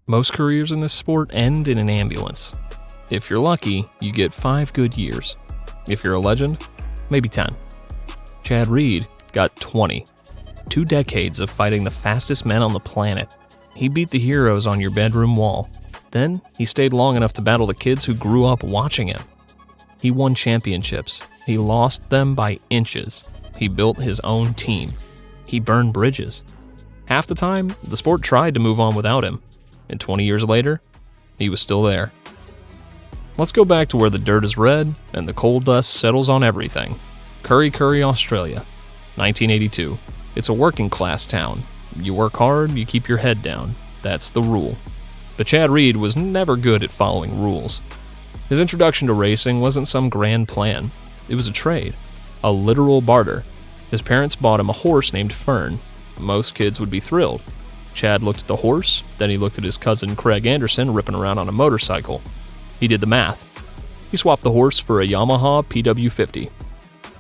Most careers in this sport end in an ambulance. If you're lucky, you get 5 good years. If you're a legend, maybe 10. Chad Reed got 20. 2 decades of fighting the fastest men on the planet. He beat the heroes on your bedroom wall. Then, he stayed long enough to battle the kids who grew up watching him. He won championships. He lost them by inches. He built his own team. He burned bridges. Half the time, the sport tried to move on without him. And 20 years later, he was still there. Let's go back to where the dirt is red and the coal dust settles on everything. Curry, Australia, 1982. It's a working class town. You work hard, you keep your head down. That's the rule. But Chad Reed was never good at following rules. His introduction to racing wasn't some grand plan. It was a trade, a literal barter. His parents bought him a horse named Fern. Most kids would be thrilled. Chad looked at the horse, then he looked at his cousin Craig Anderson ripping around on a motorcycle. He did the math. He swapped the horse for a Yamaha PW50.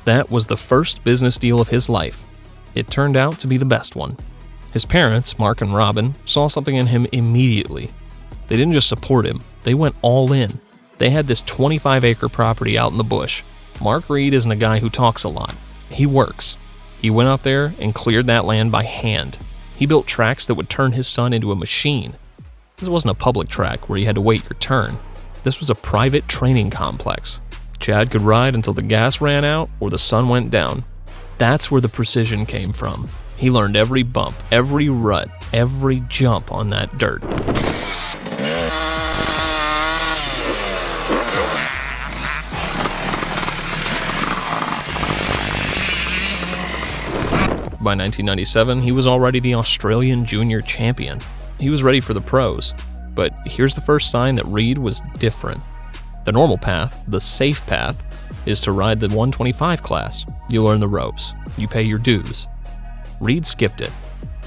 That was the first business deal of his life. It turned out to be the best one. His parents, Mark and Robin, saw something in him immediately. They didn't just support him, they went all in. They had this 25-acre property out in the bush. Mark Reed isn't a guy who talks a lot. He works. He went out there and cleared that land by hand. He built tracks that would turn his son into a machine. This wasn't a public track where you had to wait your turn. This was a private training complex. Chad could ride until the gas ran out or the sun went down. That's where the precision came from. He learned every bump, every rut, every jump on that dirt. By 1997, he was already the Australian junior champion. He was ready for the pros. But here's the first sign that Reed was different. The normal path, the safe path, is to ride the 125 class. You learn the ropes. You pay your dues. Reed skipped it.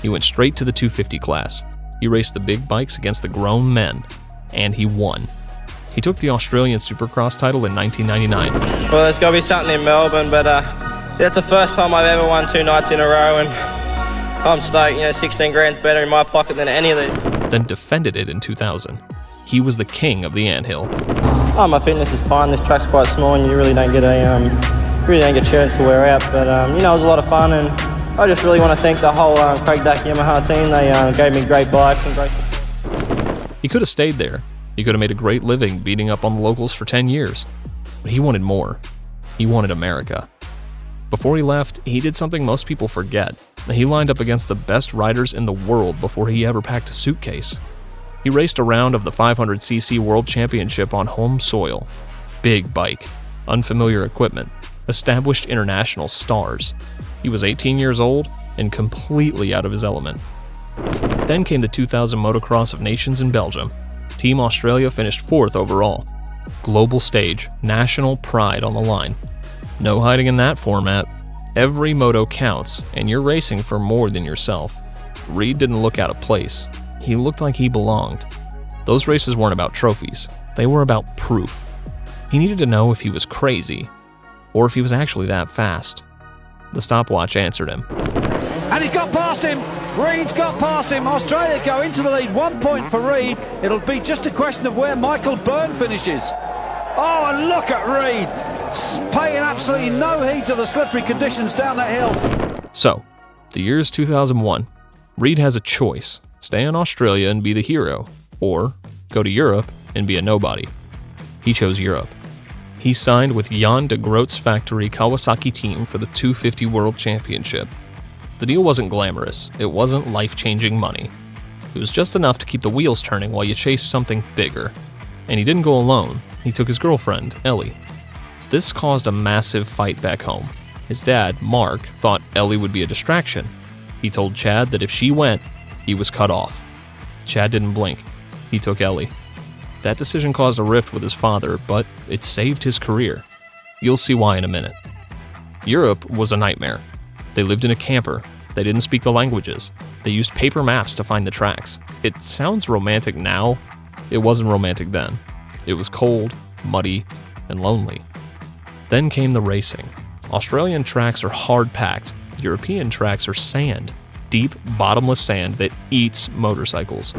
He went straight to the 250 class. He raced the big bikes against the grown men. And he won. He took the Australian Supercross title in 1999. Well, there's got to be something in Melbourne, but it's the first time I've ever won 2 nights in a row, and I'm stoked. 16 grand's better in my pocket than any of these. Then defended it in 2000. He was the king of the anthill. Oh, my fitness is fine. This track's quite small, and you really don't get a chance to wear out. But it was a lot of fun, and I just really want to thank the whole Craig Duck Yamaha team. They gave me great bikes and great. He could have stayed there. He could have made a great living beating up on the locals for 10 years. But he wanted more. He wanted America. Before he left, he did something most people forget. He lined up against the best riders in the world before he ever packed a suitcase. He raced a round of the 500cc World Championship on home soil. Big bike, unfamiliar equipment, established international stars. He was 18 years old and completely out of his element. Then came the 2000 Motocross of Nations in Belgium. Team Australia finished 4th overall. Global stage, national pride on the line. No hiding in that format. Every moto counts, and you're racing for more than yourself. Reed didn't look out of place. He looked like he belonged. Those races weren't about trophies. They were about proof. He needed to know if he was crazy, or if he was actually that fast. The stopwatch answered him. And he got past him. Reed's got past him. Australia go into the lead. 1 point for Reed. It'll be just a question of where Michael Byrne finishes. Oh, and look at Reed. Paying absolutely no heed to the slippery conditions down that hill. So, the year is 2001. Reed has a choice. Stay in Australia and be the hero, or go to Europe and be a nobody. He chose Europe. He signed with Jan de Groot's factory Kawasaki team for the 250 World Championship. The deal wasn't glamorous. It wasn't life-changing money. It was just enough to keep the wheels turning while you chased something bigger. And he didn't go alone. He took his girlfriend, Ellie. This caused a massive fight back home. His dad, Mark, thought Ellie would be a distraction. He told Chad that if she went, he was cut off. Chad didn't blink. He took Ellie. That decision caused a rift with his father, but it saved his career. You'll see why in a minute. Europe was a nightmare. They lived in a camper. They didn't speak the languages. They used paper maps to find the tracks. It sounds romantic now. It wasn't romantic then. It was cold, muddy, and lonely. Then came the racing. Australian tracks are hard-packed. European tracks are sand. deep, bottomless sand that eats motorcycles.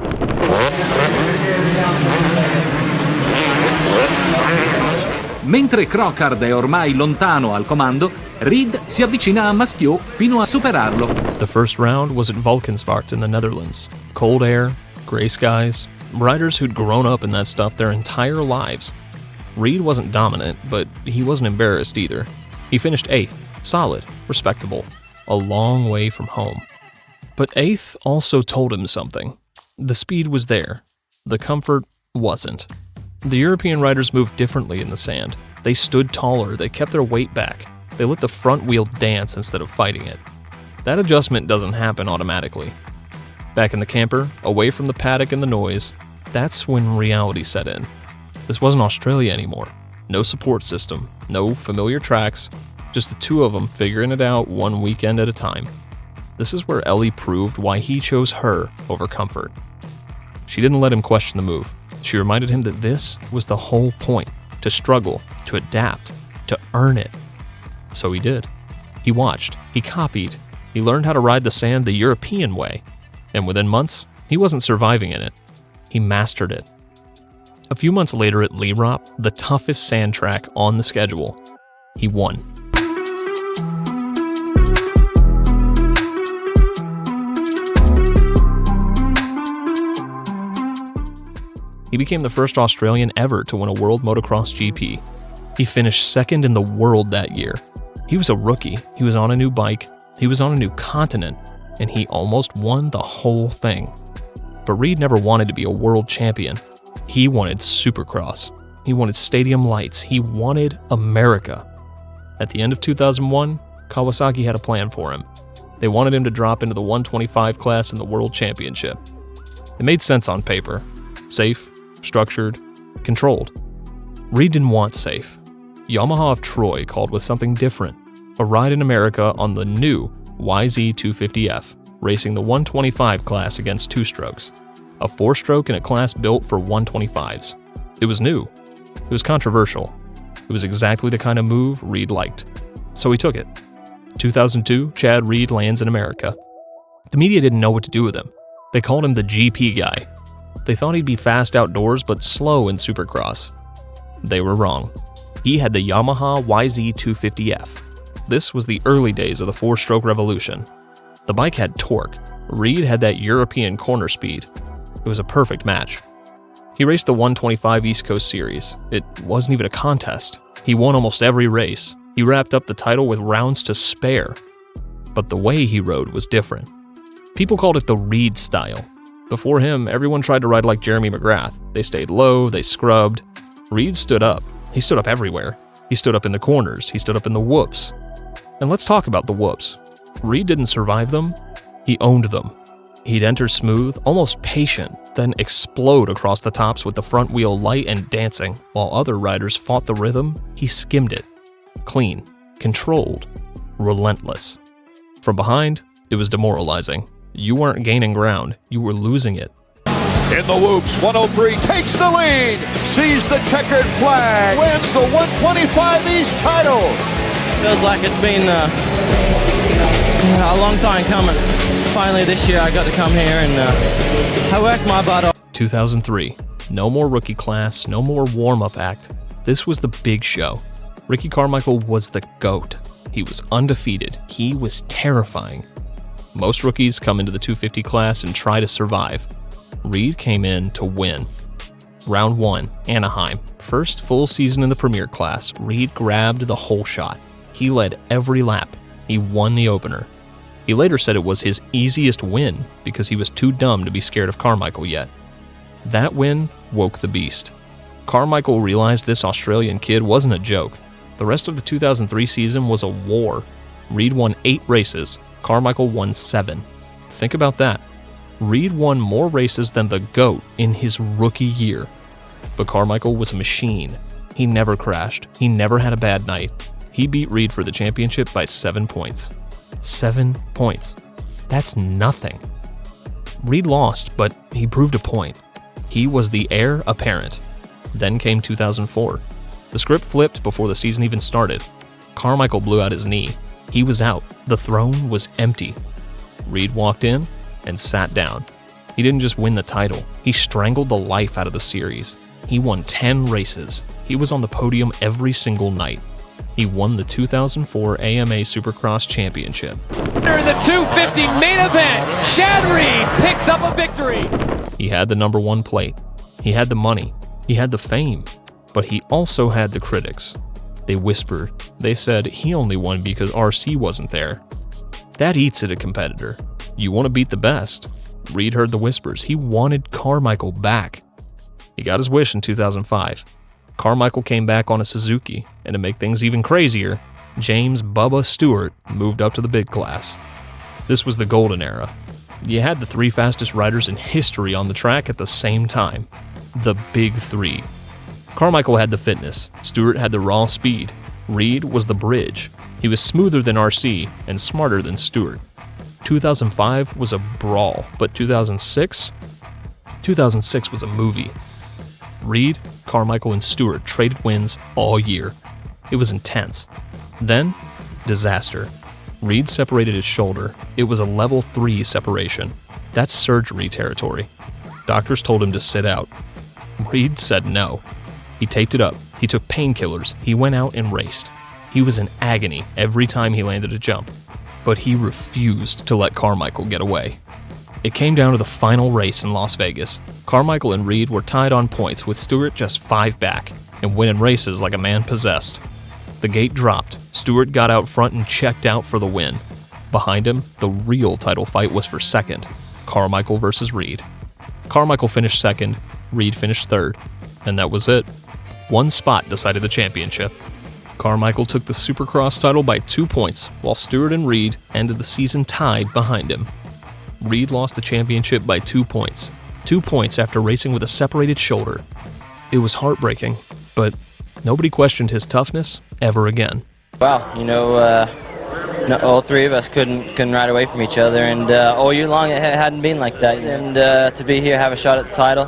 Mentre Crochard è ormai lontano al comando, Reed si avvicina a Maschiot fino a superarlo. The first round was at Valkensvaart in the Netherlands. Cold air, gray skies, riders who'd grown up in that stuff their entire lives. Reed wasn't dominant, but he wasn't embarrassed either. He finished 8th, solid, respectable, a long way from home. But 8th also told him something. The speed was there. The comfort wasn't. The European riders moved differently in the sand. They stood taller, they kept their weight back. They let the front wheel dance instead of fighting it. That adjustment doesn't happen automatically. Back in the camper, away from the paddock and the noise, that's when reality set in. This wasn't Australia anymore. No support system, no familiar tracks, just the two of them figuring it out one weekend at a time. This is where Ellie proved why he chose her over comfort. She didn't let him question the move. She reminded him that this was the whole point, to struggle, to adapt, to earn it. So he did. He watched, he copied, he learned how to ride the sand the European way, and within months, he wasn't surviving in it. He mastered it. A few months later at Lierop, the toughest sand track on the schedule, he won. He became the first Australian ever to win a World Motocross GP. He finished 2nd in the world that year. He was a rookie, he was on a new bike, he was on a new continent, and he almost won the whole thing. But Reed never wanted to be a world champion. He wanted Supercross. He wanted stadium lights. He wanted America. At the end of 2001, Kawasaki had a plan for him. They wanted him to drop into the 125 class in the World Championship. It made sense on paper. Safe, structured, controlled. Reed didn't want safe. Yamaha of Troy called with something different, a ride in America on the new YZ250F, racing the 125 class against two-strokes, a four-stroke in a class built for 125s. It was new. It was controversial. It was exactly the kind of move Reed liked. So he took it. 2002, Chad Reed lands in America. The media didn't know what to do with him. They called him the GP guy. They thought he'd be fast outdoors but slow in Supercross. They were wrong. He had the Yamaha YZ250F. This was the early days of the four-stroke revolution. The bike had torque. Reed had that European corner speed. It was a perfect match. He raced the 125 East Coast Series. It wasn't even a contest. He won almost every race. He wrapped up the title with rounds to spare. But the way he rode was different. People called it the Reed style. Before him, everyone tried to ride like Jeremy McGrath. They stayed low, they scrubbed. Reed stood up. He stood up everywhere. He stood up in the corners. He stood up in the whoops. And let's talk about the whoops. Reed didn't survive them. He owned them. He'd enter smooth, almost patient, then explode across the tops with the front wheel light and dancing. While other riders fought the rhythm, he skimmed it. Clean, controlled, relentless. From behind, it was demoralizing. You weren't gaining ground, you were losing it. In the whoops, 103 takes the lead, sees the checkered flag, wins the 125 East title. Feels like it's been a long time coming. Finally this year I got to come here and I worked my butt off. 2003. No more rookie class, no more warm-up act. This was the big show. Ricky Carmichael was the GOAT. He was undefeated. He was terrifying. Most rookies come into the 250 class and try to survive. Reed came in to win. Round 1, Anaheim. First full season in the Premier class, Reed grabbed the whole shot. He led every lap. He won the opener. He later said it was his easiest win because he was too dumb to be scared of Carmichael yet. That win woke the beast. Carmichael realized this Australian kid wasn't a joke. The rest of the 2003 season was a war. Reed won 8 races. Carmichael won 7. Think about that. Reed won more races than the GOAT in his rookie year. But Carmichael was a machine. He never crashed. He never had a bad night. He beat Reed for the championship by 7 points. 7 points. That's nothing. Reed lost, but he proved a point. He was the heir apparent. Then came 2004. The script flipped before the season even started. Carmichael blew out his knee. He was out. The throne was empty. Reed walked in and sat down. He didn't just win the title, he strangled the life out of the series. He won 10 races. He was on the podium every single night. He won the 2004 AMA Supercross Championship. In the 250 main event, Chad Reed picks up a victory. He had the number 1 plate. He had the money. He had the fame. But he also had the critics. They whispered. They said he only won because RC wasn't there. That eats at a competitor. You want to beat the best. Reed heard the whispers. He wanted Carmichael back. He got his wish in 2005. Carmichael came back on a Suzuki, and to make things even crazier, James Bubba Stewart moved up to the big class. This was the golden era. You had the 3 fastest riders in history on the track at the same time. The Big Three. Carmichael had the fitness, Stewart had the raw speed, Reed was the bridge. He was smoother than RC and smarter than Stewart. 2005 was a brawl, but 2006 was a movie. Reed, Carmichael, and Stewart traded wins all year. It was intense. Then, disaster. Reed separated his shoulder. It was a level 3 separation. That's surgery territory. Doctors told him to sit out. Reed said no. He taped it up. He took painkillers. He went out and raced. He was in agony every time he landed a jump. But he refused to let Carmichael get away. It came down to the final race in Las Vegas. Carmichael and Reed were tied on points with Stewart just 5 back and winning races like a man possessed. The gate dropped. Stewart got out front and checked out for the win. Behind him, the real title fight was for second. Carmichael versus Reed. Carmichael finished second, Reed finished third, and that was it. 1 spot decided the championship. Carmichael took the Supercross title by 2 points, while Stewart and Reed ended the season tied behind him. Reed lost the championship by 2 points. 2 points after racing with a separated shoulder. It was heartbreaking, but nobody questioned his toughness ever again. Wow, all 3 of us couldn't ride away from each other, and all year long it hadn't been like that. And to be here, have a shot at the title,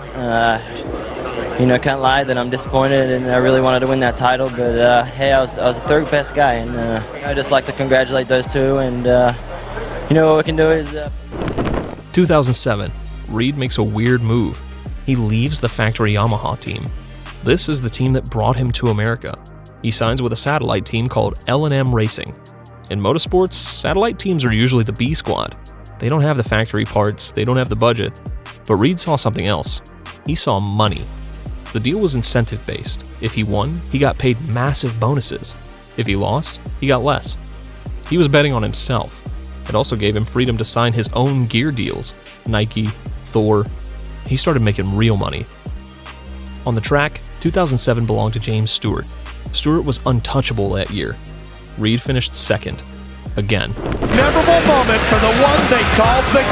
can't lie that I'm disappointed, and I really wanted to win that title. But hey, I was the 3rd best guy, and I'd just like to congratulate those 2. And what we can do is. 2007, Reed makes a weird move. He leaves the factory Yamaha team. This is the team that brought him to America. He signs with a satellite team called L&M Racing. In motorsports, satellite teams are usually the B squad. They don't have the factory parts, they don't have the budget. But Reed saw something else. He saw money. The deal was incentive-based. If he won, he got paid massive bonuses. If he lost, he got less. He was betting on himself. It also gave him freedom to sign his own gear deals. Nike, Thor. He started making real money. On the track, 2007 belonged to James Stewart. Stewart was untouchable that year. Reed finished second. Again. Memorable moment for the one they called the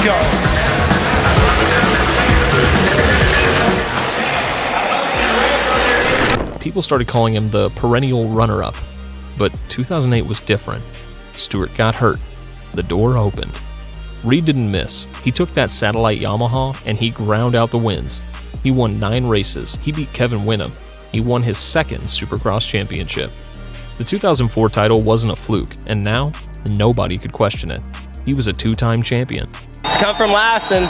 GOAT. People started calling him the perennial runner-up. But 2008 was different. Stewart got hurt. The door opened. Reed didn't miss. He took that satellite Yamaha and he ground out the wins. He won 9 races. He beat Kevin Winham. He won his 2nd Supercross championship. The 2004 title wasn't a fluke, and now nobody could question it. He was a 2-time champion. To come from last and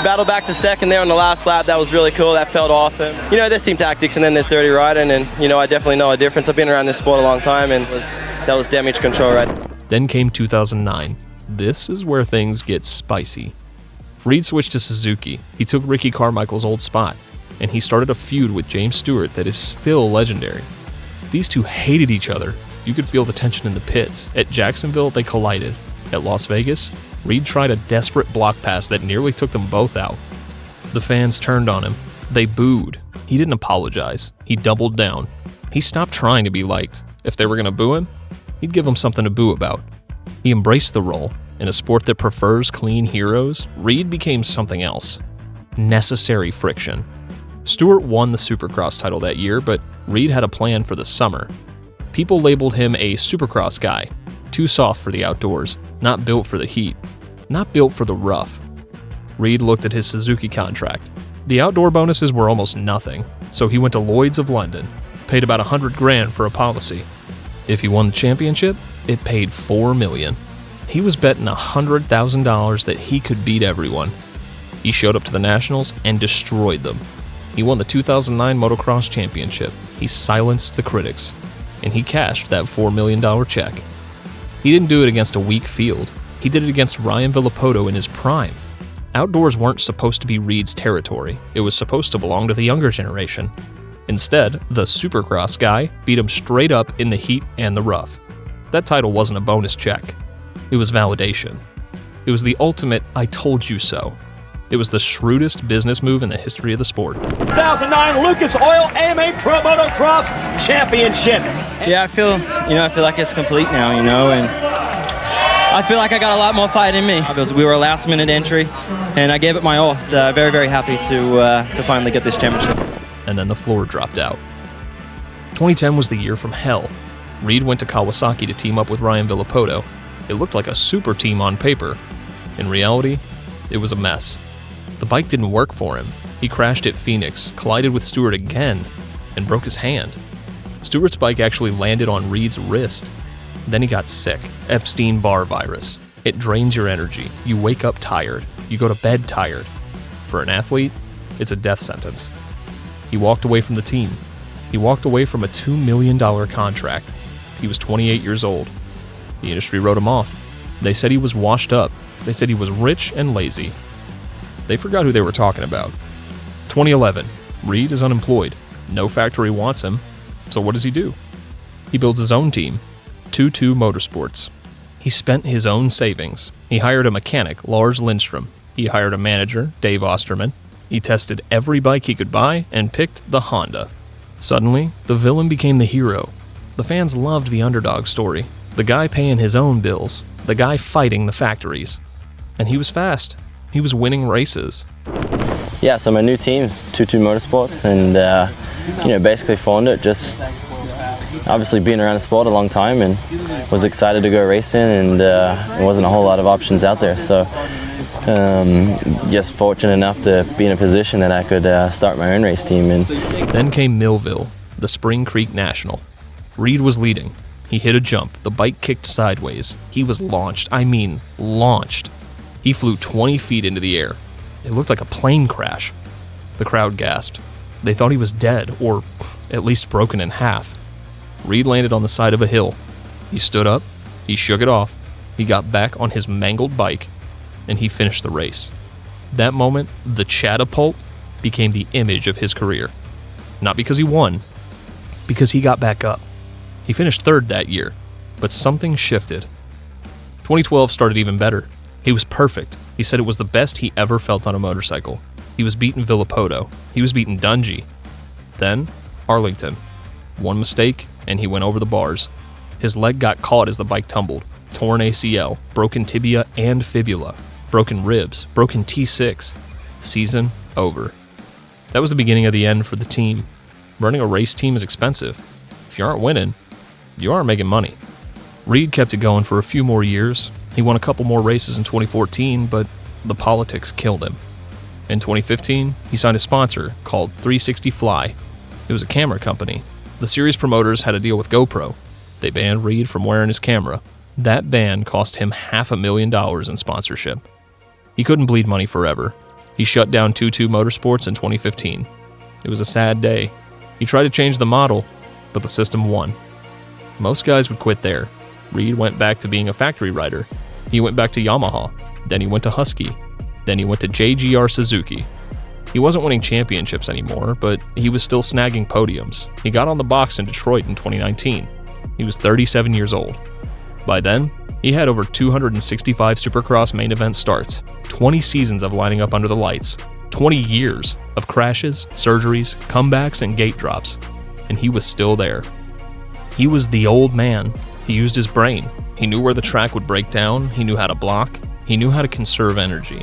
battle back to second there on the last lap, that was really cool. That felt awesome. There's team tactics and then there's dirty riding, and I definitely know a difference. I've been around this sport a long time, and that was damage control right. Then came 2009. This is where things get spicy. Reed switched to Suzuki. He took Ricky Carmichael's old spot, and he started a feud with James Stewart that is still legendary. These two hated each other. You could feel the tension in the pits. At Jacksonville, they collided. At Las Vegas, Reed tried a desperate block pass that nearly took them both out. The fans turned on him. They booed. He didn't apologize. He doubled down. He stopped trying to be liked. If they were going to boo him, he'd give them something to boo about. He embraced the role. In a sport that prefers clean heroes, Reed became something else. Necessary friction. Stewart won the Supercross title that year, but Reed had a plan for the summer. People labeled him a Supercross guy. Too soft for the outdoors, not built for the heat, not built for the rough. Reed looked at his Suzuki contract. The outdoor bonuses were almost nothing, so he went to Lloyd's of London, paid about $100,000 for a policy. If he won the championship, it paid $4 million. He was betting $100,000 that he could beat everyone. He showed up to the Nationals and destroyed them. He won the 2009 Motocross Championship. He silenced the critics, and he cashed that $4 million check. He didn't do it against a weak field. He did it against Ryan Villopoto in his prime. Outdoors weren't supposed to be Reed's territory. It was supposed to belong to the younger generation. Instead, the Supercross guy beat him straight up in the heat and the rough. That title wasn't a bonus check. It was validation. It was the ultimate I told you so. It was the shrewdest business move in the history of the sport. 2009 Lucas Oil AMA Pro Motocross Championship. Yeah, I feel like it's complete now, and I feel like I got a lot more fight in me. Because we were a last-minute entry, and I gave it my all. Very, very happy to finally get this championship. And then the floor dropped out. 2010 was the year from hell. Reed went to Kawasaki to team up with Ryan Villopoto. It looked like a super team on paper. In reality, it was a mess. The bike didn't work for him. He crashed at Phoenix, collided with Stewart again, and broke his hand. Stewart's bike actually landed on Reed's wrist. Then he got sick. Epstein-Barr virus. It drains your energy. You wake up tired. You go to bed tired. For an athlete, it's a death sentence. He walked away from the team. He walked away from a $2 million contract. He was 28 years old. The industry wrote him off. They said he was washed up. They said he was rich and lazy. They forgot who they were talking about. 2011, Reed is unemployed. No factory wants him. So what does he do? He builds his own team, 22 Motorsports. He spent his own savings. He hired a mechanic, Lars Lindstrom. He hired a manager, Dave Osterman. He tested every bike he could buy and picked the Honda. Suddenly, the villain became the hero. The fans loved the underdog story. The guy paying his own bills. The guy fighting the factories. And he was fast. He was winning races. Yeah, so my new team is 22 Motorsports, and basically formed it just obviously being around the sport a long time, and was excited to go racing, and there wasn't a whole lot of options out there. So just fortunate enough to be in a position that I could start my own race team. And then came Millville, the Spring Creek National. Reed was leading. He hit a jump. The bike kicked sideways. He was launched. I mean, launched. He flew 20 feet into the air. It looked like a plane crash. The crowd gasped. They thought he was dead, or at least broken in half. Reed landed on the side of a hill. He stood up. He shook it off. He got back on his mangled bike, and he finished the race. That moment, the catapult became the image of his career. Not because he won, because he got back up. He finished third that year, but something shifted. 2012 started even better. He was perfect. He said it was the best he ever felt on a motorcycle. He was beating Villopoto. He was beating Dungey. Then, Arlington. One mistake, and he went over the bars. His leg got caught as the bike tumbled. Torn ACL, broken tibia and fibula, broken ribs, broken T6. Season over. That was the beginning of the end for the team. Running a race team is expensive. If you aren't winning, you aren't making money. Reed kept it going for a few more years. He won a couple more races in 2014, but the politics killed him. In 2015, he signed a sponsor called 360 Fly. It was a camera company. The series promoters had a deal with GoPro. They banned Reed from wearing his camera. That ban cost him $500,000 in sponsorship. He couldn't bleed money forever. He shut down 22 Motorsports in 2015. It was a sad day. He tried to change the model, but the system won. Most guys would quit there. Reed went back to being a factory rider. He went back to Yamaha. Then he went to Husky. Then he went to JGR Suzuki. He wasn't winning championships anymore, but he was still snagging podiums. He got on the box in Detroit in 2019. He was 37 years old. By then, he had over 265 Supercross main event starts, 20 seasons of lining up under the lights, 20 years of crashes, surgeries, comebacks, and gate drops. And he was still there. He was the old man. He used his brain. He knew where the track would break down. He knew how to block. He knew how to conserve energy.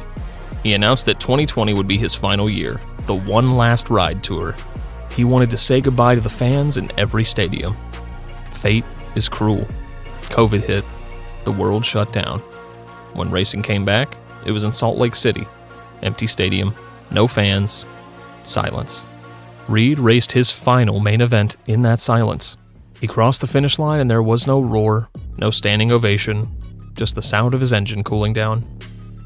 He announced that 2020 would be his final year, the One Last Ride Tour. He wanted to say goodbye to the fans in every stadium. Fate is cruel. COVID hit. The world shut down. When racing came back, it was in Salt Lake City. Empty stadium, no fans, silence. Reed raced his final main event in that silence. He crossed the finish line and there was no roar, no standing ovation, just the sound of his engine cooling down.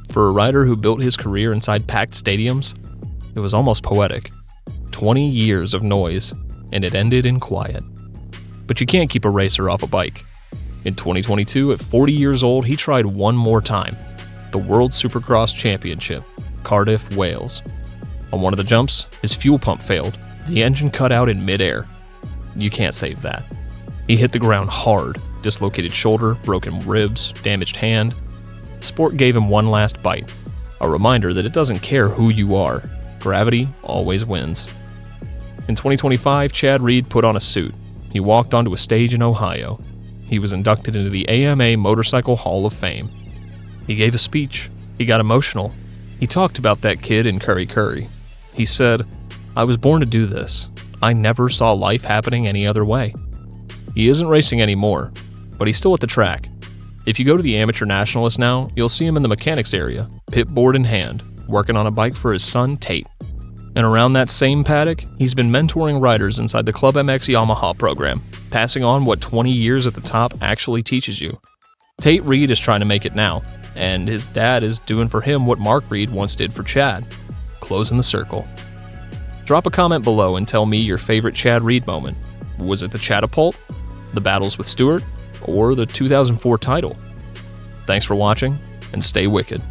For a rider who built his career inside packed stadiums, it was almost poetic. 20 years of noise, and it ended in quiet. But you can't keep a racer off a bike. In 2022, at 40 years old, he tried one more time. The World Supercross Championship, Cardiff, Wales. On one of the jumps, his fuel pump failed. The engine cut out in midair. You can't save that. He hit the ground hard, dislocated shoulder, broken ribs, damaged hand. Sport gave him one last bite, a reminder that it doesn't care who you are. Gravity always wins. In 2025, Chad Reed put on a suit. He walked onto a stage in Ohio. He was inducted into the AMA Motorcycle Hall of Fame. He gave a speech. He got emotional. He talked about that kid in Curry. He said, "I was born to do this. I never saw life happening any other way." He isn't racing anymore, but he's still at the track. If you go to the Amateur Nationalist now, you'll see him in the mechanics area, pit board in hand, working on a bike for his son, Tate. And around that same paddock, he's been mentoring riders inside the Club MX Yamaha program, passing on what 20 years at the top actually teaches you. Tate Reed is trying to make it now, and his dad is doing for him what Mark Reed once did for Chad, closing the circle. Drop a comment below and tell me your favorite Chad Reed moment. Was it the Catapult, the battles with Stewart, or the 2004 title? Thanks for watching, and stay wicked.